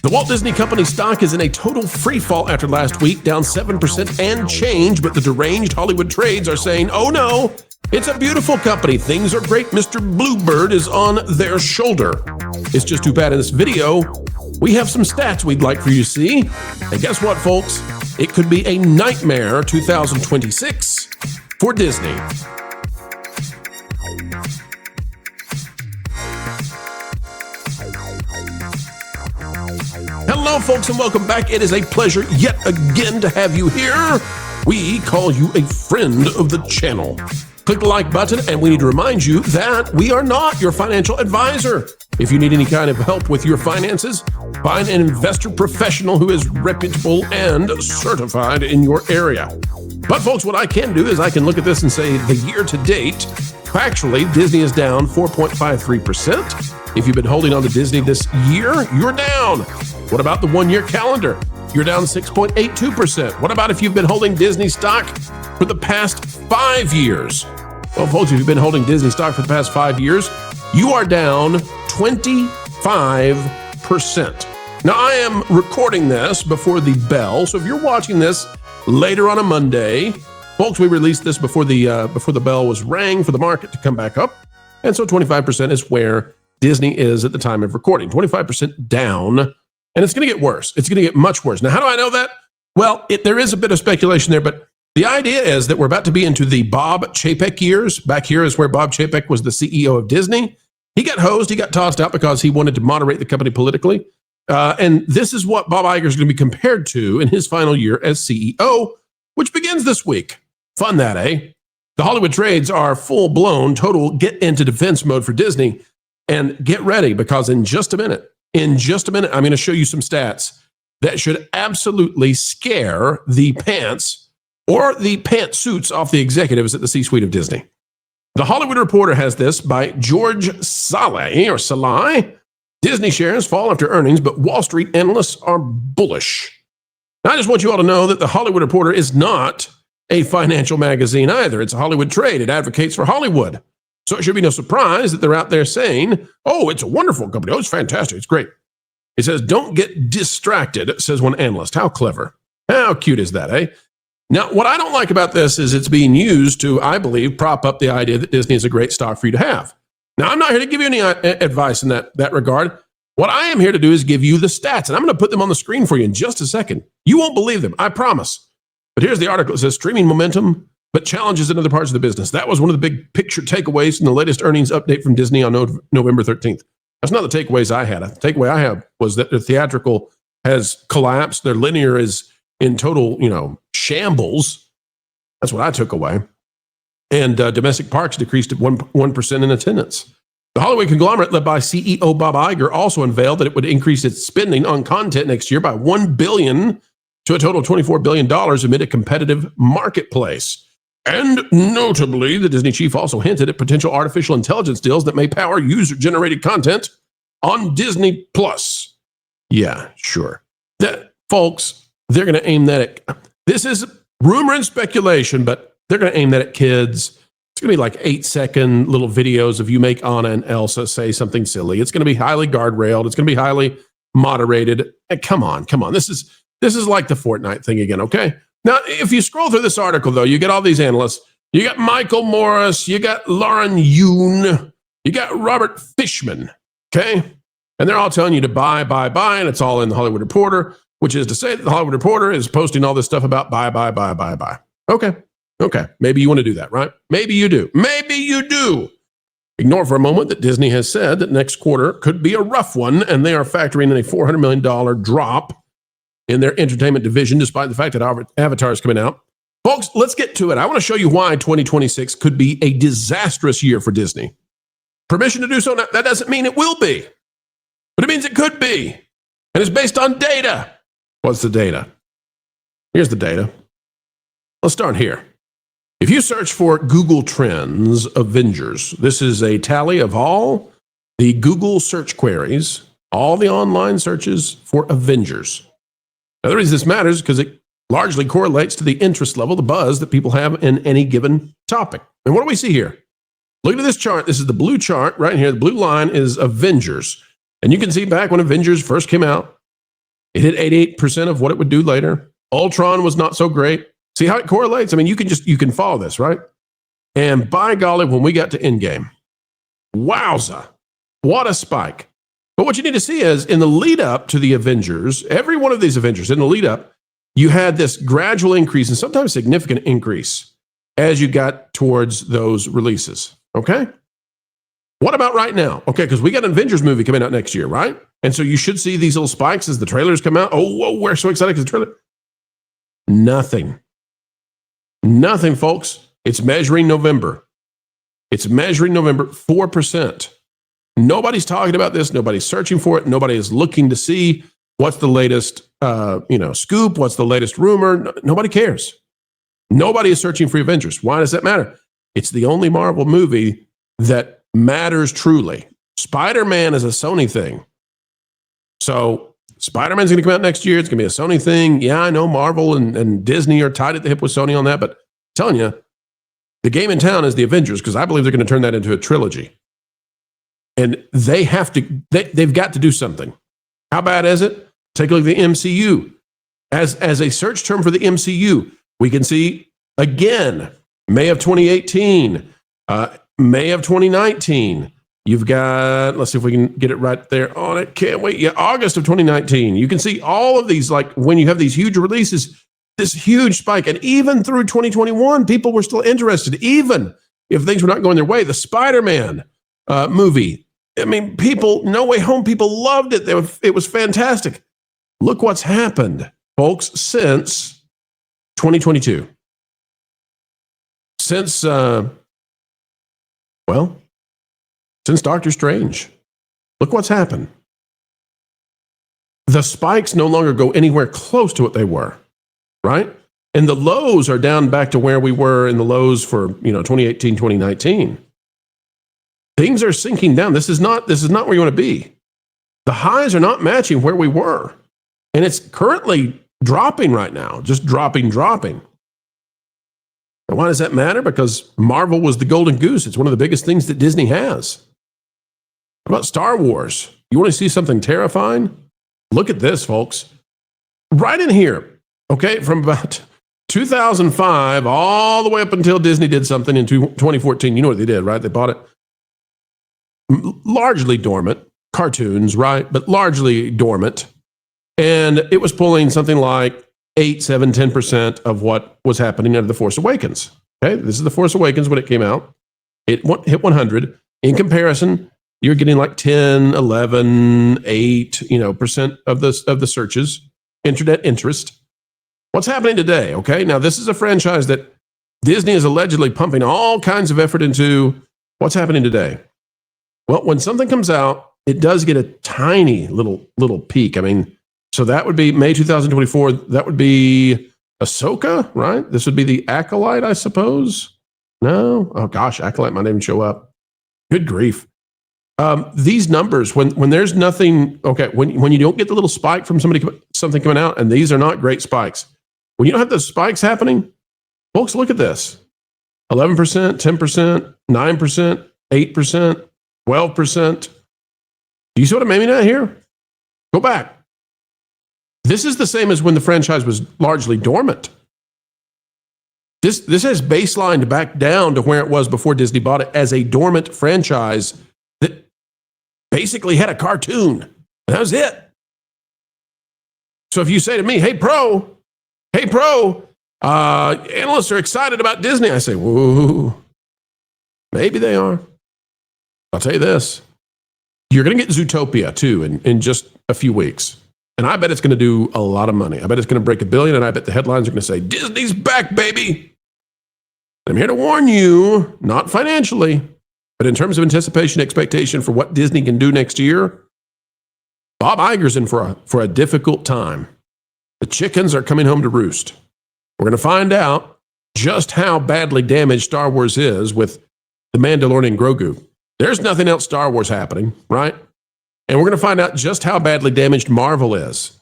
The Walt Disney Company stock is in a total free fall after last week, down 7% and change, but the deranged Hollywood trades are saying, oh no, it's a beautiful company. Things are great. Mr. Bluebird is on their shoulder. It's just too bad in this video, we have some stats we'd like for you to see. And guess what, folks? It could be a nightmare 2026 for Disney. Hello, folks, and welcome back. It is a pleasure yet again to have you here. We call you a friend of the channel. Click the like button, and we need to remind you that we are not your financial advisor. If you need any kind of help with your finances, find an investor professional who is reputable and certified in your area. But folks, what I can do is I can look at this and say the year to date, factually, Disney is down 4.53%. If you've been holding on to Disney this year, you're down. What about the one-year calendar? You're down 6.82%. What about if you've been holding Disney stock for the past 5 years? Well, folks, if you've been holding Disney stock for the past 5 years, you are down 25%. Now, I am recording this before the bell, so if you're watching this later on a Monday, folks, we released this before the bell was rang for the market to come back up, and so 25% is where Disney is at the time of recording. 25% down, and it's going to get worse. It's going to get much worse. Now, how do I know that? Well, there is a bit of speculation there, but the idea is that we're about to be into the Bob Chapek years. Back here is where Bob Chapek was the CEO of Disney. He got hosed. He got tossed out because he wanted to moderate the company politically. And this is what Bob Iger is going to be compared to in his final year as CEO, which begins this week. Fun that, eh? The Hollywood trades are full-blown, total get into defense mode for Disney. And get ready, because in just a minute, I'm going to show you some stats that should absolutely scare the pants or the pantsuits off the executives at the C-suite of Disney. The Hollywood Reporter has this by George Salai. Disney shares fall after earnings, but Wall Street analysts are bullish. Now, I just want you all to know that the Hollywood Reporter is not a financial magazine either. It's a Hollywood trade. It advocates for Hollywood. So it should be no surprise that they're out there saying, oh, it's a wonderful company. Oh, it's fantastic. It's great. It says, don't get distracted, says one analyst. How clever. How cute is that, eh? Now, what I don't like about this is it's being used to, I believe, prop up the idea that Disney is a great stock for you to have. Now, I'm not here to give you any advice in that regard. What I am here to do is give you the stats, and I'm going to put them on the screen for you in just a second. You won't believe them, I promise. But here's the article. It says, streaming momentum, but challenges in other parts of the business. That was one of the big picture takeaways in the latest earnings update from Disney on November 13th. That's not the takeaways I had. The takeaway I have was that the theatrical has collapsed. Their linear is in total, shambles. That's what I took away. And domestic parks decreased at 1% in attendance. The Hollywood conglomerate, led by CEO Bob Iger, also unveiled that it would increase its spending on content next year by $1 billion to a total of $24 billion amid a competitive marketplace. And notably, the Disney chief also hinted at potential artificial intelligence deals that may power user-generated content on Disney+. Yeah, sure. Folks, they're going to aim that at... This is rumor and speculation, but they're going to aim that at kids. It's going to be like 8-second little videos of you make Anna and Elsa say something silly. It's going to be highly guardrailed. It's going to be highly moderated. And come on. This is like the Fortnite thing again, okay? Now, if you scroll through this article, though, you get all these analysts. You got Michael Morris. You got Lauren Yoon. You got Robert Fishman, okay? And they're all telling you to buy, and it's all in the Hollywood Reporter, which is to say that the Hollywood Reporter is posting all this stuff about buy. Okay. Maybe you want to do that, right? Maybe you do. Ignore for a moment that Disney has said that next quarter could be a rough one, and they are factoring in a $400 million drop in their entertainment division, despite the fact that Avatar is coming out. Folks, let's get to it. I want to show you why 2026 could be a disastrous year for Disney. Permission to do so? That doesn't mean it will be, but it means it could be. And it's based on data. What's the data? Here's the data. Let's start here. If you search for Google Trends Avengers, this is a tally of all the Google search queries, all the online searches for Avengers. Now, the reason this matters is because it largely correlates to the interest level, the buzz that people have in any given topic. And what do we see here? Look at this chart. This is the blue chart right here. The blue line is Avengers. And you can see back when Avengers first came out, It hit 88% of what it would do later. Ultron was not so great. See how it correlates? I mean, you can follow this, right? And by golly, when we got to Endgame, wowza, what a spike. But what you need to see is in the lead up to the Avengers, every one of these Avengers, in the lead up, you had this gradual increase and sometimes significant increase as you got towards those releases. Okay? What about right now? Okay, because we got an Avengers movie coming out next year, right? And so you should see these little spikes as the trailers come out. Oh, whoa, we're so excited because the trailer. Nothing. Nothing, folks. It's measuring November. It's measuring November, 4%. Nobody's talking about this. Nobody's searching for it. Nobody is looking to see what's the latest, scoop. What's the latest rumor? Nobody cares. Nobody is searching for Avengers. Why does that matter? It's the only Marvel movie that matters truly. Spider-Man is a Sony thing. So Spider-Man's going to come out next year. It's going to be a Sony thing. Yeah, I know Marvel and Disney are tied at the hip with Sony on that, but I'm telling you, the game in town is the Avengers because I believe they're going to turn that into a trilogy. And they've got to do something. How bad is it? Take a look at the MCU. As a search term for the MCU, we can see, again, May of 2018, May of 2019. You've got, let's see if we can get it right there on it. Can't wait. Yeah, August of 2019. You can see all of these, like when you have these huge releases, this huge spike. And even through 2021, people were still interested, even if things were not going their way. The Spider-Man movie. I mean, No Way Home, people loved it. It was fantastic. Look what's happened, folks, since 2022. Since Doctor Strange. Look what's happened. The spikes no longer go anywhere close to what they were, right? And the lows are down back to where we were in the lows for, 2018, 2019. Things are sinking down. This is not where you want to be. The highs are not matching where we were. And it's currently dropping right now, just dropping. And why does that matter? Because Marvel was the golden goose. It's one of the biggest things that Disney has. What about Star Wars? You want to see something terrifying? Look at this, folks. Right in here, okay, from about 2005 all the way up until Disney did something in 2014. You know what they did, right? They bought it. Largely dormant, cartoons, right? But largely dormant. And it was pulling something like 8, 7, 10% of what was happening under The Force Awakens. Okay, this is The Force Awakens when it came out. It hit 100. In comparison, you're getting like 10, 11, 8, percent of the searches, internet interest. What's happening today? Okay, now this is a franchise that Disney is allegedly pumping all kinds of effort into. What's happening today? Well, when something comes out, it does get a tiny little peak. I mean, so that would be May 2024. That would be Ahsoka, right? This would be the Acolyte, I suppose. No? Oh gosh, Acolyte might even show up. Good grief. These numbers, when there's nothing, okay, when you don't get the little spike from something coming out, and these are not great spikes. When you don't have those spikes happening, folks, look at this. 11%, 10%, 9%, 8%. 12%. Do you see what I'm aiming at here? Go back. This is the same as when the franchise was largely dormant. This has baselined back down to where it was before Disney bought it as a dormant franchise that basically had a cartoon. And that was it. So if you say to me, hey, pro, analysts are excited about Disney. I say, whoa, maybe they are. I'll tell you this, you're going to get Zootopia too in just a few weeks. And I bet it's going to do a lot of money. I bet it's going to break $1 billion, and I bet the headlines are going to say, Disney's back, baby. I'm here to warn you, not financially, but in terms of anticipation, expectation for what Disney can do next year, Bob Iger's in for a difficult time. The chickens are coming home to roost. We're going to find out just how badly damaged Star Wars is with the Mandalorian Grogu. There's nothing else Star Wars happening, right? And we're going to find out just how badly damaged Marvel is.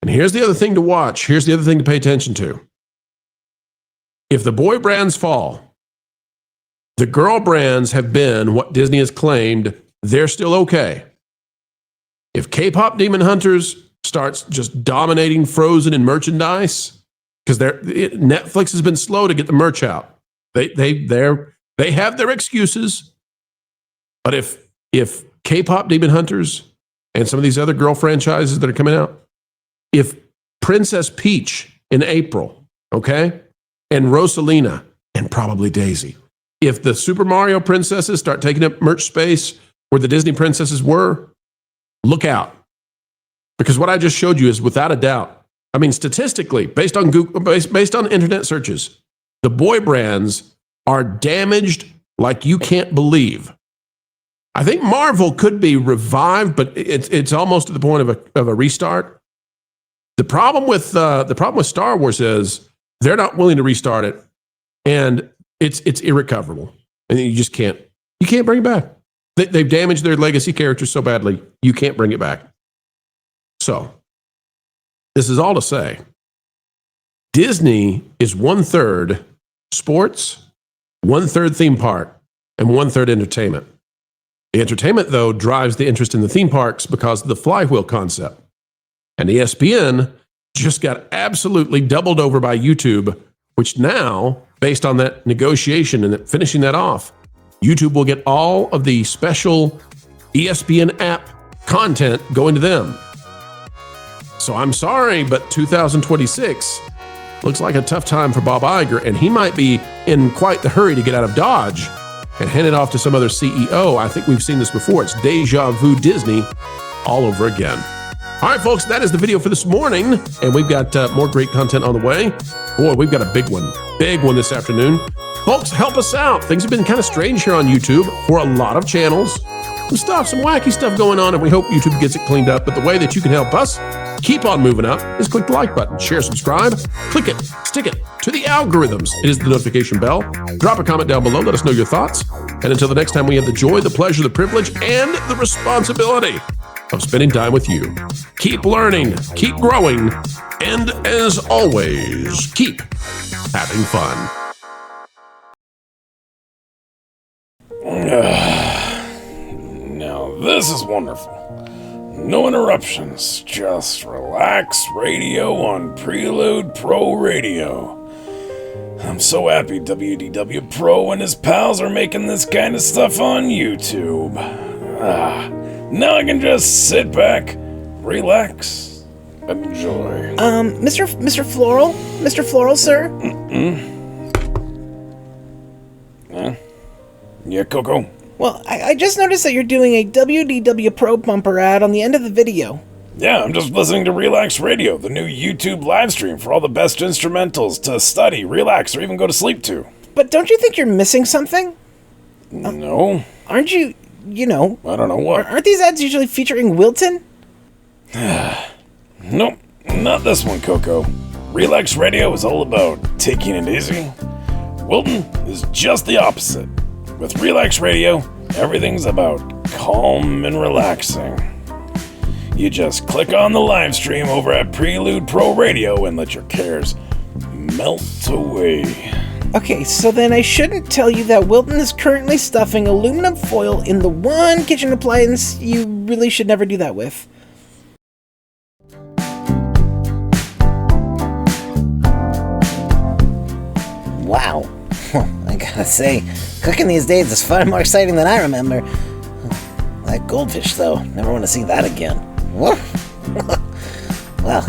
And here's the other thing to watch. Here's the other thing to pay attention to. If the boy brands fall, the girl brands have been what Disney has claimed they're still okay. If K-pop Demon Hunters starts just dominating Frozen in merchandise, because Netflix has been slow to get the merch out. They have their excuses, but if K-pop Demon Hunters and some of these other girl franchises that are coming out, if Princess Peach in April, okay, and Rosalina and probably Daisy, if the Super Mario princesses start taking up merch space where the Disney princesses were, look out. Because what I just showed you is without a doubt, I mean, statistically, based on Google, based on internet searches, the boy brands are damaged like you can't believe. I think Marvel could be revived, but it's almost to the point of a restart. The problem with Star Wars is they're not willing to restart it, and it's irrecoverable, and you just can't bring it back. They've damaged their legacy characters so badly you can't bring it back. So this is all to say, Disney is 1/3 sports, 1/3 theme park, and 1/3 entertainment. The entertainment, though, drives the interest in the theme parks because of the flywheel concept. And ESPN just got absolutely doubled over by YouTube, which now, based on that negotiation and finishing that off, YouTube will get all of the special ESPN app content going to them. So I'm sorry, but 2026 looks like a tough time for Bob Iger, and he might be in quite the hurry to get out of Dodge and hand it off to some other CEO. I think we've seen this before. It's deja vu Disney all over again. All right, folks, that is the video for this morning, and we've got more great content on the way. Boy, we've got a big one this afternoon. Folks, help us out. Things have been kind of strange here on YouTube for a lot of channels. Some wacky stuff going on, and we hope YouTube gets it cleaned up. But the way that you can help us keep on moving up is click the like button, share, subscribe, click it, stick it to the algorithms. It is the notification bell. Drop a comment down below. Let us know your thoughts. And until the next time, we have the joy, the pleasure, the privilege, and the responsibility of spending time with you. Keep learning, keep growing, and as always, keep having fun. Now this is wonderful. No interruptions, just relax radio on Prelude Pro Radio. I'm so happy WDW Pro and his pals are making this kind of stuff on YouTube. Now I can just sit back, relax, enjoy. Mr. Floral? Mr. Floral, sir? Yeah, Coco? Well, I just noticed that you're doing a WDW Pro bumper ad on the end of the video. Yeah, I'm just listening to Relax Radio, the new YouTube live stream for all the best instrumentals to study, relax, or even go to sleep to. But don't you think you're missing something? No. Aren't you, I don't know what. Aren't these ads usually featuring Wilton? Nope, not this one, Coco. Relax Radio is all about taking it easy. Wilton is just the opposite. With Relax Radio, everything's about calm and relaxing. You just click on the live stream over at Prelude Pro Radio and let your cares melt away. Okay, so then I shouldn't tell you that Wilton is currently stuffing aluminum foil in the one kitchen appliance you really should never do that with. Wow. I gotta say, cooking these days is far more exciting than I remember. That goldfish, though, never want to see that again. Whoa. Well,